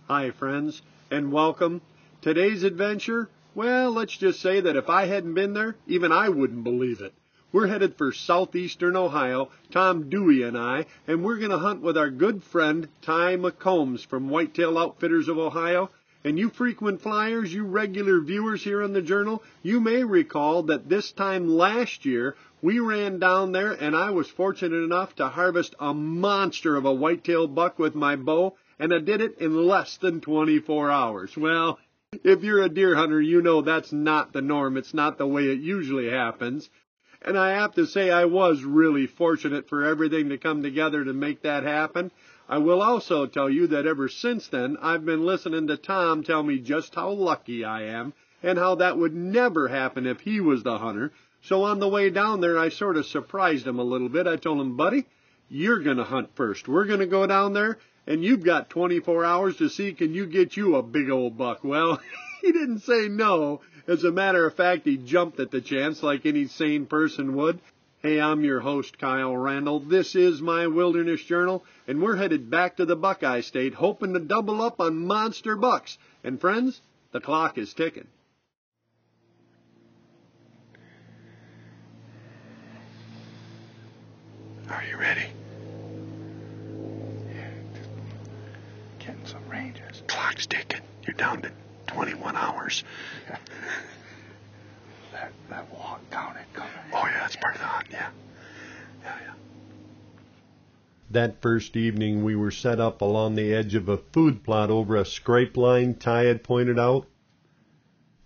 Hi friends, and welcome. Today's adventure, well, let's just say that if I hadn't been there, even I wouldn't believe it. We're headed for southeastern Ohio, Tom Dewey and I, and we're going to hunt with our good friend Ty McCombs from Whitetail Outfitters of Ohio. And you frequent flyers, you regular viewers here on the Journal, you may recall that this time last year, we ran down there and I was fortunate enough to harvest a monster of a whitetail buck with my bow, and I did it in less than 24 hours. Well, if you're a deer hunter, you know that's not the norm. It's not the way it usually happens. And I have to say I was really fortunate for everything to come together to make that happen. I will also tell you that ever since then, I've been listening to Tom tell me just how lucky I am and how that would never happen if he was the hunter. So on the way down there, I sort of surprised him a little bit. I told him, buddy, you're going to hunt first. We're going to go down there, and you've got 24 hours to see can you get you a big old buck. Well, he didn't say no. As a matter of fact, he jumped at the chance like any sane person would. Hey, I'm your host, Kyle Randall. This is my Wilderness Journal, and we're headed back to the Buckeye State, hoping to double up on monster bucks. And friends, the clock is ticking. Are you ready? Yeah, getting some ranges. Clock's ticking. You're down to 21 hours. that walk counted coming. Oh yeah, that's part of the hunt. Yeah. That first evening, we were set up along the edge of a food plot over a scrape line Ty had pointed out.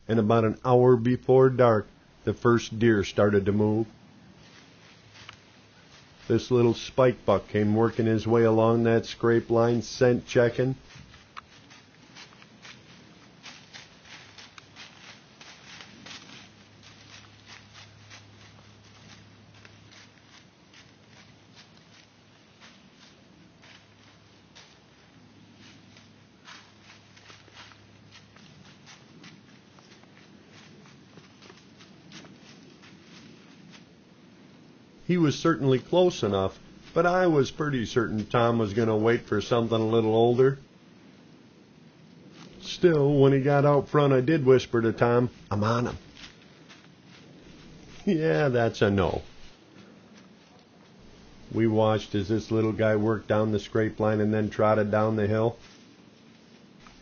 And about an hour before dark, the first deer started to move. This little spike buck came working his way along that scrape line, scent checking. He was certainly close enough, but I was pretty certain Tom was going to wait for something a little older. Still, when he got out front, I did whisper to Tom, I'm on him. Yeah, that's a no. We watched as this little guy worked down the scrape line and then trotted down the hill.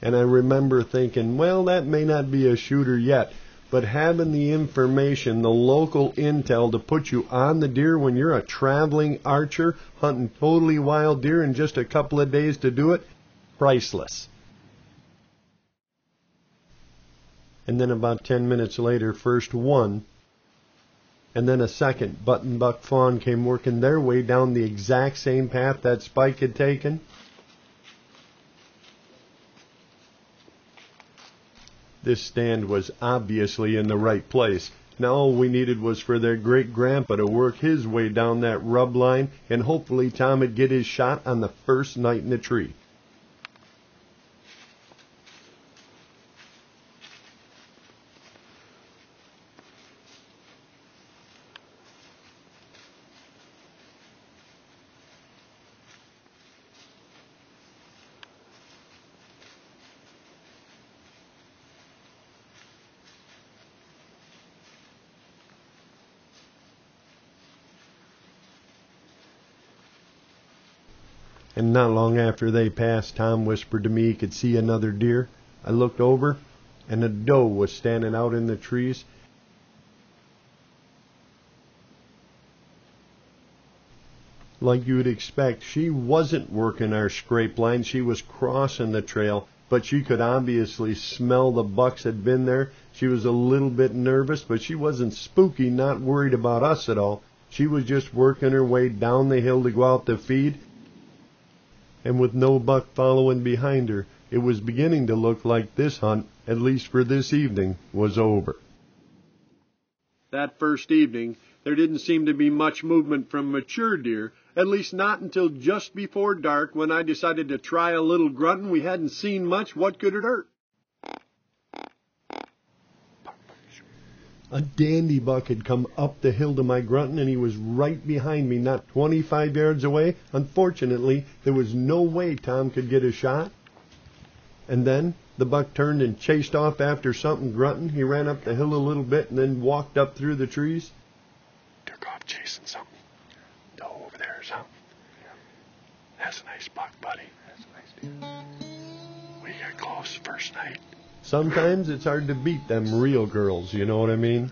And I remember thinking, well, that may not be a shooter yet, but having the information, the local intel to put you on the deer when you're a traveling archer hunting totally wild deer in just a couple of days to do it, priceless. And then about 10 minutes later, first one, and then a second button buck fawn came working their way down the exact same path that Spike had taken. This stand was obviously in the right place. Now all we needed was for their great-grandpa to work his way down that rub line, and hopefully Tom would get his shot on the first night in the tree. And not long after they passed, Tom whispered to me he could see another deer. I looked over, and a doe was standing out in the trees. Like you would expect, she wasn't working our scrape line. She was crossing the trail, but she could obviously smell the bucks had been there. She was a little bit nervous, but she wasn't spooky, not worried about us at all. She was just working her way down the hill to go out to feed. And with no buck following behind her, it was beginning to look like this hunt, at least for this evening, was over. That first evening, there didn't seem to be much movement from mature deer, at least not until just before dark when I decided to try a little grunting. We hadn't seen much. What could it hurt? A dandy buck had come up the hill to my grunting, and he was right behind me, not 25 yards away. Unfortunately, there was no way Tom could get a shot. And then the buck turned and chased off after something grunting. He ran up the hill a little bit and then walked up through the trees. Took off chasing something. Doe over there or something. That's a nice buck, buddy. That's a nice deer. We got close first night. Sometimes it's hard to beat them real girls, you know what I mean?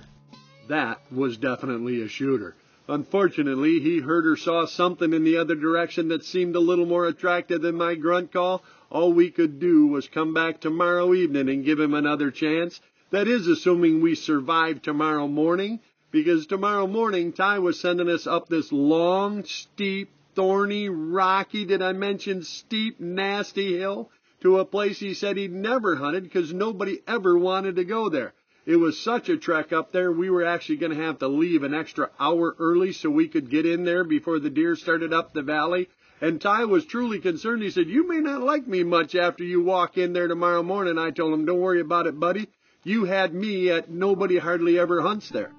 That was definitely a shooter. Unfortunately, he heard or saw something in the other direction that seemed a little more attractive than my grunt call. All we could do was come back tomorrow evening and give him another chance. That is assuming we survive tomorrow morning, because tomorrow morning Ty was sending us up this long, steep, thorny, rocky, did I mention steep, nasty hill, to a place he said he'd never hunted because nobody ever wanted to go there. It was such a trek up there, we were actually going to have to leave an extra hour early so we could get in there before the deer started up the valley. And Ty was truly concerned. He said, "You may not like me much after you walk in there tomorrow morning." I told him, "Don't worry about it, buddy. You had me at nobody hardly ever hunts there."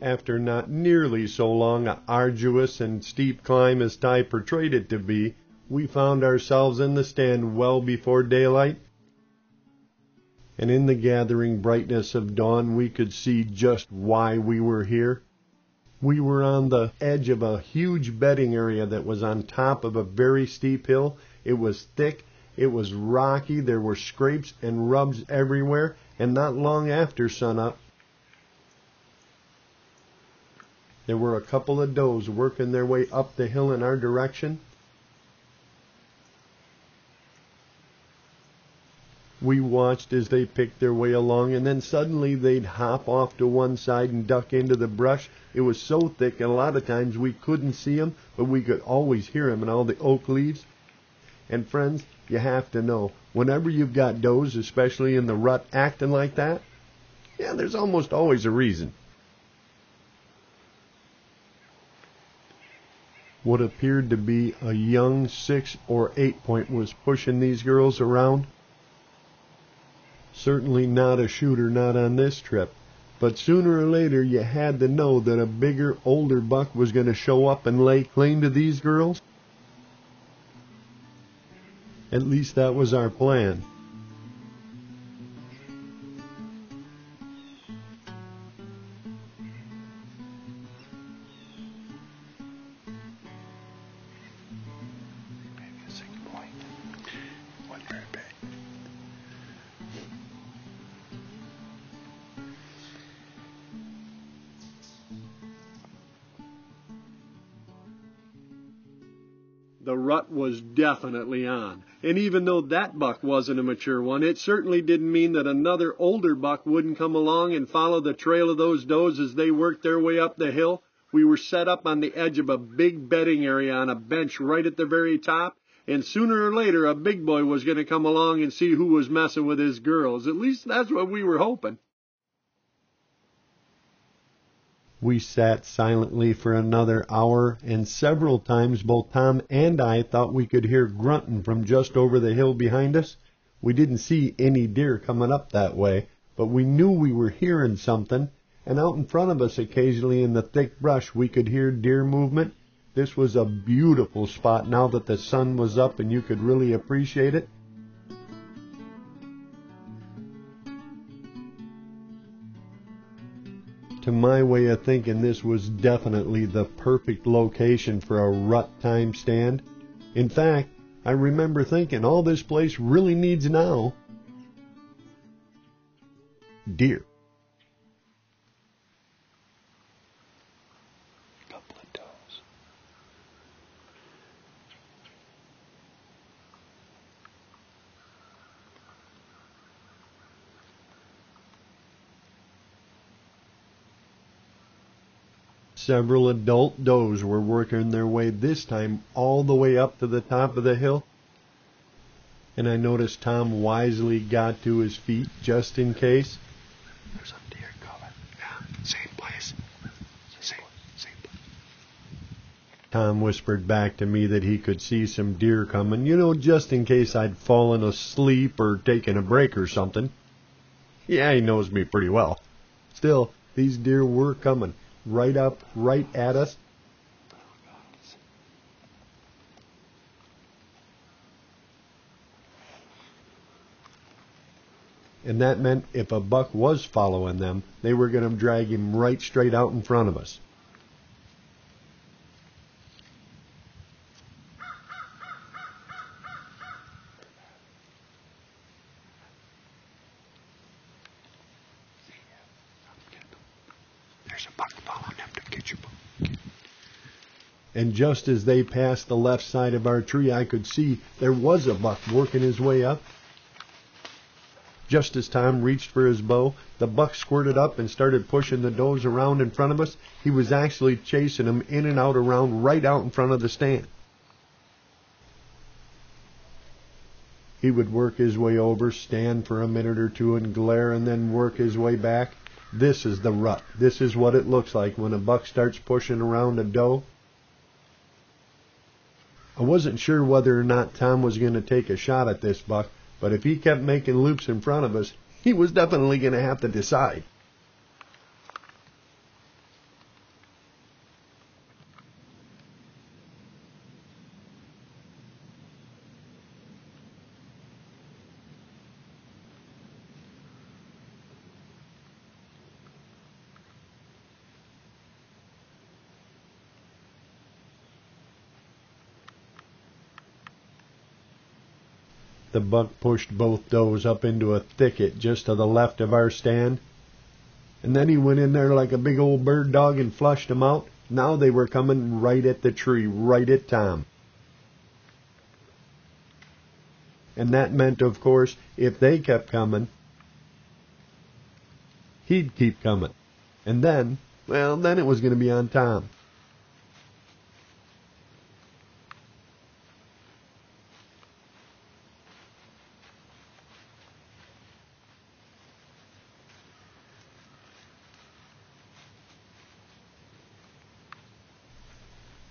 After not nearly so long an arduous and steep climb as Ty portrayed it to be, we found ourselves in the stand well before daylight. And in the gathering brightness of dawn, we could see just why we were here. We were on the edge of a huge bedding area that was on top of a very steep hill. It was thick, it was rocky, there were scrapes and rubs everywhere, and not long after sunup, there were a couple of does working their way up the hill in our direction. We watched as they picked their way along, and then suddenly they'd hop off to one side and duck into the brush. It was so thick, and a lot of times we couldn't see them, but we could always hear them in all the oak leaves. And friends, you have to know, whenever you've got does, especially in the rut, acting like that, yeah, there's almost always a reason. What appeared to be a young 6 or 8 point was pushing these girls around. Certainly not a shooter, not on this trip. But sooner or later you had to know that a bigger, older buck was going to show up and lay claim to these girls. At least that was our plan. Maybe a 6 point. Wasn't very big. The rut was definitely on. And even though that buck wasn't a mature one, it certainly didn't mean that another older buck wouldn't come along and follow the trail of those does as they worked their way up the hill. We were set up on the edge of a big bedding area on a bench right at the very top, and sooner or later a big boy was going to come along and see who was messing with his girls. At least that's what we were hoping. We sat silently for another hour, and several times both Tom and I thought we could hear grunting from just over the hill behind us. We didn't see any deer coming up that way, but we knew we were hearing something, and out in front of us occasionally in the thick brush we could hear deer movement. This was a beautiful spot now that the sun was up and you could really appreciate it. To my way of thinking, this was definitely the perfect location for a rut time stand. In fact, I remember thinking all this place really needs now, deer. A couple of does. Several adult does were working their way this time all the way up to the top of the hill. And I noticed Tom wisely got to his feet just in case. There's a deer coming. Yeah, same place. Same place. Tom whispered back to me that he could see some deer coming, just in case I'd fallen asleep or taken a break or something. Yeah, he knows me pretty well. Still, these deer were coming. Right up, right at us. And that meant if a buck was following them, they were going to drag him right straight out in front of us. There's a buck following them to get you, buck. And just as they passed the left side of our tree, I could see there was a buck working his way up. Just as Tom reached for his bow, the buck squirted up and started pushing the does around in front of us. He was actually chasing them in and out around right out in front of the stand. He would work his way over, stand for a minute or two and glare, and then work his way back. This is the rut. This is what it looks like when a buck starts pushing around a doe. I wasn't sure whether or not Tom was going to take a shot at this buck, but if he kept making loops in front of us, he was definitely going to have to decide. The buck pushed both does up into a thicket just to the left of our stand, and then he went in there like a big old bird dog and flushed them out. Now they were coming right at the tree, right at Tom. And that meant, of course, if they kept coming, he'd keep coming. And then, well, then it was going to be on Tom.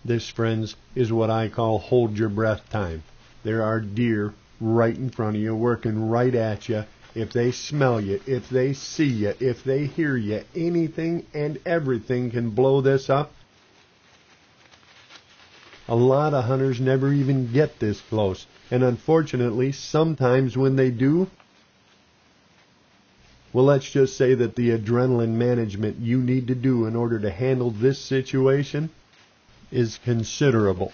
This, friends, is what I call hold your breath time. There are deer right in front of you, working right at you. If they smell you, if they see you, if they hear you, anything and everything can blow this up. A lot of hunters never even get this close, and unfortunately, sometimes when they do, well, let's just say that the adrenaline management you need to do in order to handle this situation is considerable.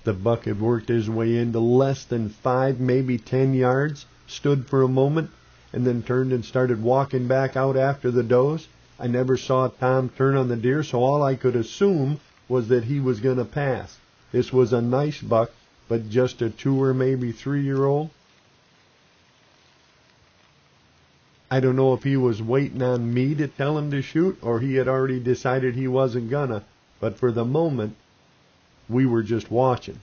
The buck had worked his way into less than 5, maybe 10 yards, stood for a moment, and then turned and started walking back out after the does. I never saw Tom turn on the deer, so all I could assume was that he was going to pass. This was a nice buck, but just a 2 or maybe 3-year-old. I don't know if he was waiting on me to tell him to shoot, or he had already decided he wasn't gonna, but for the moment, we were just watching.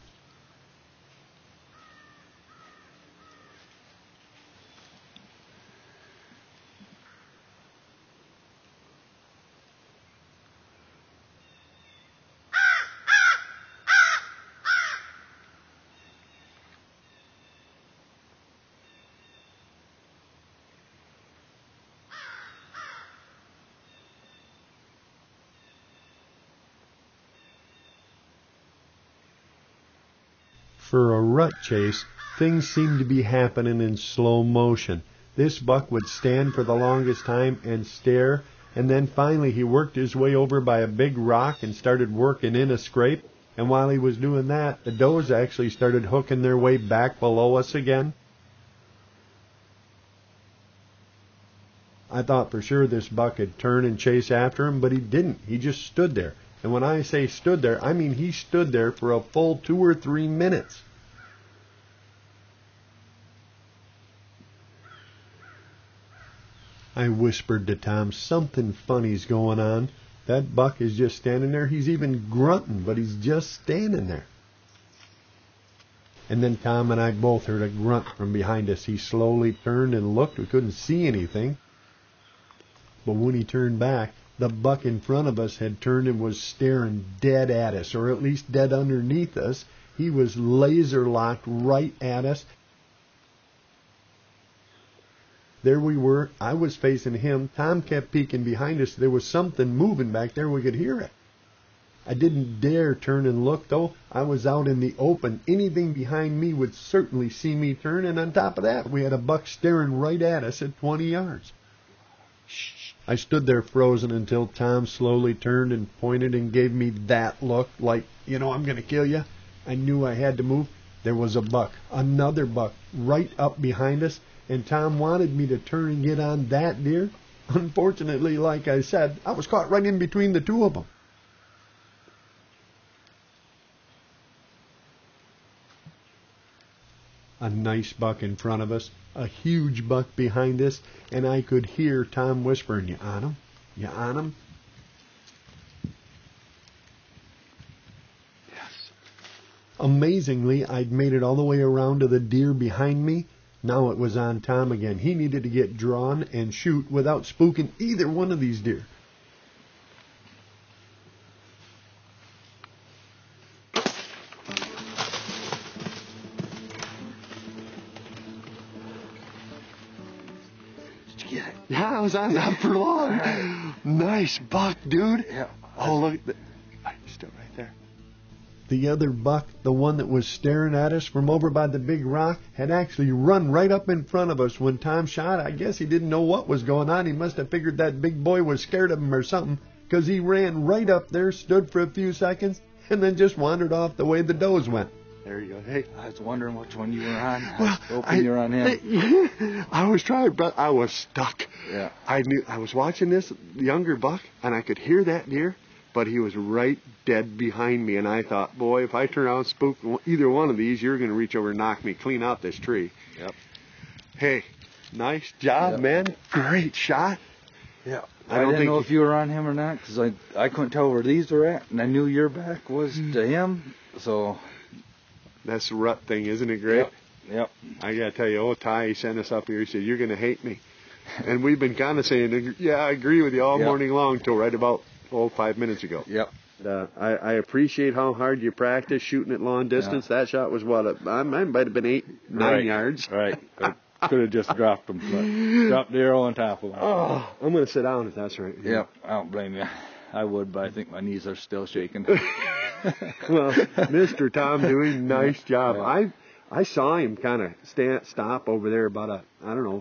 For a rut chase, things seemed to be happening in slow motion. This buck would stand for the longest time and stare, and then finally he worked his way over by a big rock and started working in a scrape, and while he was doing that, the does actually started hooking their way back below us again. I thought for sure this buck had turned and chase after him, but he didn't. He just stood there. And when I say stood there, I mean he stood there for a full 2 or 3 minutes. I whispered to Tom, something funny's going on. That buck is just standing there. He's even grunting, but he's just standing there. And then Tom and I both heard a grunt from behind us. He slowly turned and looked. We couldn't see anything. But when he turned back, the buck in front of us had turned and was staring dead at us, or at least dead underneath us. He was laser-locked right at us. There we were. I was facing him. Tom kept peeking behind us. There was something moving back there. We could hear it. I didn't dare turn and look, though. I was out in the open. Anything behind me would certainly see me turn, and on top of that, we had a buck staring right at us at 20 yards. I stood there frozen until Tom slowly turned and pointed and gave me that look, like, I'm going to kill you. I knew I had to move. There was a buck, another buck, right up behind us, and Tom wanted me to turn and get on that deer. Unfortunately, like I said, I was caught right in between the two of them. A nice buck in front of us, a huge buck behind us, and I could hear Tom whispering, "You on him? You on him?" Yes. Amazingly, I'd made it all the way around to the deer behind me. Now it was on Tom again. He needed to get drawn and shoot without spooking either one of these deer. Yeah, I was on that for long. Nice buck, dude. Yeah. Oh, look. He's still right there. The other buck, the one that was staring at us from over by the big rock, had actually run right up in front of us when Tom shot. I guess he didn't know what was going on. He must have figured that big boy was scared of him or something, because he ran right up there, stood for a few seconds, and then just wandered off the way the does went. There you go. Hey, I was wondering which one you were on. Well, hoping you're on him. I was trying, but I was stuck. Yeah. I knew I was watching this younger buck, and I could hear that deer, but he was right dead behind me, and I thought, boy, if I turn around and spook either one of these, you're going to reach over and knock me clean out this tree. Yep. Hey, nice job, Yep. man. Great shot. Yeah. I I don't didn't think know if you were on him or not, because I couldn't tell where these were at, and I knew your back was to him, so... That's the rut thing, isn't it great? Yep. I got to tell you, Ty, he sent us up here. He said, you're going to hate me. And we've been kind of saying, yeah, I agree with you all morning long till right about 5 minutes ago. Yep. I appreciate how hard you practice shooting at long distance. That shot was I might have been 9 yards. Right. Could have just dropped them. But dropped the arrow on top of them. Oh, I'm going to sit down if that's right. Yep. I don't blame you. I would, but I think my knees are still shaking. Well, Mr. Tom doing nice job. Yeah. I saw him kind of stop over there about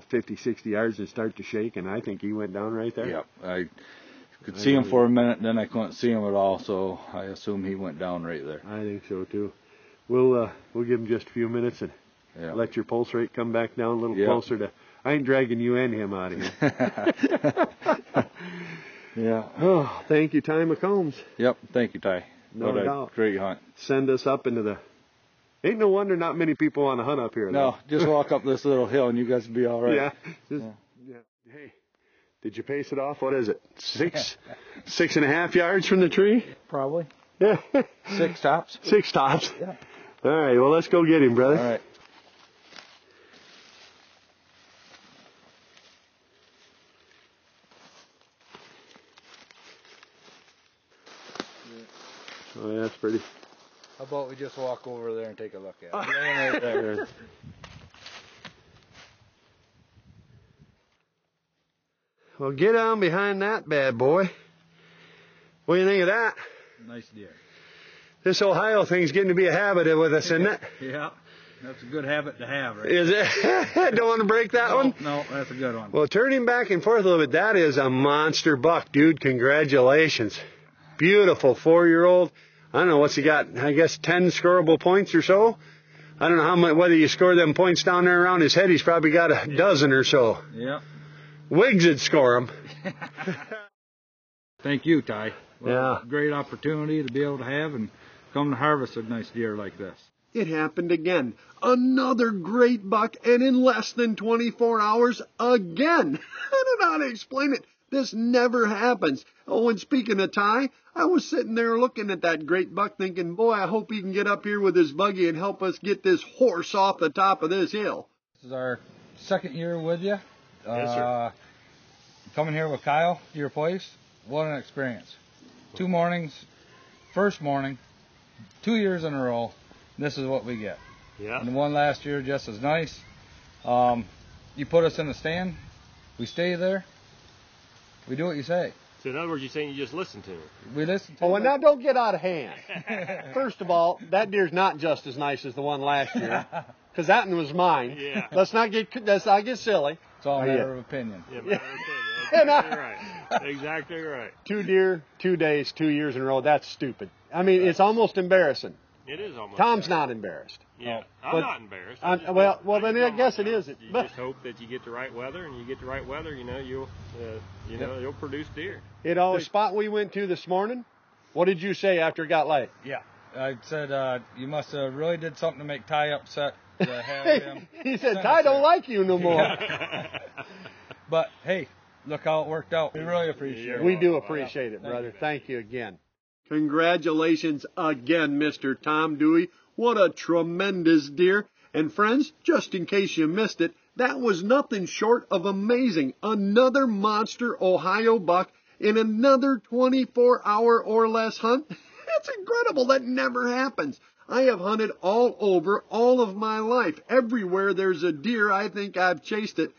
50, 60 yards and start to shake, and I think he went down right there. Yep. I could see him for a minute, and then I couldn't see him at all, so I assume he went down right there. I think so too. We'll give him just a few minutes and let your pulse rate come back down a little closer to. I ain't dragging you and him out of here. Yeah. Oh, thank you, Ty McCombs. Yep. Thank you, Ty. No what doubt. A great hunt. Send us up into the. Ain't no wonder not many people want to hunt up here. No, just walk up this little hill and you guys will be all right. Yeah. Hey, did you pace it off? What is it? 6.5 yards from the tree? Probably. Yeah. 6 tops. 6 tops. Yeah. All right. Well, let's go get him, brother. All right. Oh, yeah, that's pretty. How about we just walk over there and take a look at it? Right there. Well, get on behind that bad boy. What do you think of that? Nice deer. This Ohio thing's getting to be a habit with us, isn't it? Yeah. That's a good habit to have, right? Is it? Don't want to break that one? No, that's a good one. Well, turning back and forth a little bit, that is a monster buck, dude. Congratulations. Beautiful 4-year-old. I don't know what's he got. I guess 10 scoreable points or so. I don't know how much, whether you score them points down there around his head. He's probably got a dozen or so. Yeah. Wiggs would score him. Thank you, Ty. Yeah. Great opportunity to be able to have and come to harvest a nice deer like this. It happened again. Another great buck, and in less than 24 hours, again. I don't know how to explain it. This never happens. Oh, and speaking of Ty, I was sitting there looking at that great buck thinking, boy, I hope he can get up here with his buggy and help us get this horse off the top of this hill. This is our second year with you. Yes, sir. Coming here with Kyle to your place, what an experience. 2 mornings, first morning, 2 years in a row, this is what we get. Yeah. And the one last year just as nice. You put us in the stand, we stay there, we do what you say. So in other words, you're saying you just listen to it. We listened to Oh, it. and now don't get out of hand. First of all, that deer's not just as nice as the one last year, because that one was mine. Yeah. Let's not get silly. It's all a Oh, yeah. matter of opinion. Yeah, matter of opinion. Exactly right. Exactly right. 2 deer, 2 days, 2 years in a row. That's stupid. I mean, it's almost embarrassing. It is almost. Tom's not embarrassed. Yeah, but I'm not embarrassed. Well, then I guess it is. You just hope that you get the right weather, and you get the right weather. You know, you'll produce deer. The spot we went to this morning. What did you say after it got light? Yeah. I said, you must have really did something to make Ty upset to have him. He said, Ty don't like you no more. But, hey, look how it worked out. We really appreciate it. We do appreciate it, brother. Thank you again. Congratulations again, Mr. Tom Dewey. What a tremendous deer. And friends, just in case you missed it, that was nothing short of amazing. Another monster Ohio buck in another 24-hour or less hunt. That's incredible. That never happens. I have hunted all over all of my life. Everywhere there's a deer, I think I've chased it.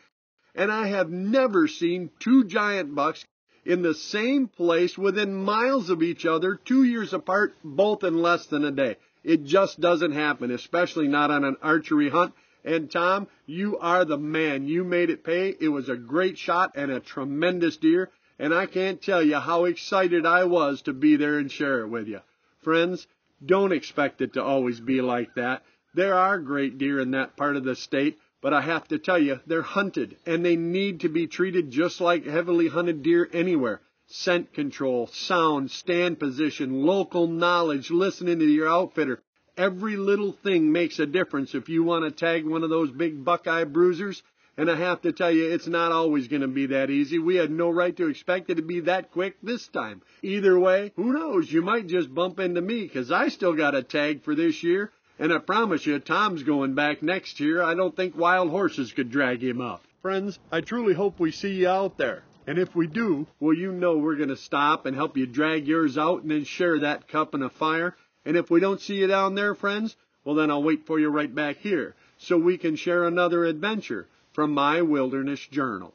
And I have never seen 2 giant bucks in the same place within miles of each other, 2 years apart, both in less than a day. It just doesn't happen, especially not on an archery hunt. And Tom, you are the man. You made it pay. It was a great shot and a tremendous deer. And I can't tell you how excited I was to be there and share it with you. Friends, don't expect it to always be like that. There are great deer in that part of the state, but I have to tell you, they're hunted, and they need to be treated just like heavily hunted deer anywhere. Scent control, sound, stand position, local knowledge, listening to your outfitter. Every little thing makes a difference if you want to tag one of those big Buckeye bruisers. And I have to tell you, it's not always going to be that easy. We had no right to expect it to be that quick this time. Either way, who knows? You might just bump into me, because I still got a tag for this year. And I promise you, Tom's going back next year. I don't think wild horses could drag him up. Friends, I truly hope we see you out there. And if we do, well, you know we're going to stop and help you drag yours out and then share that cup in a fire. And if we don't see you down there, friends, well, then I'll wait for you right back here so we can share another adventure from my Wilderness Journal.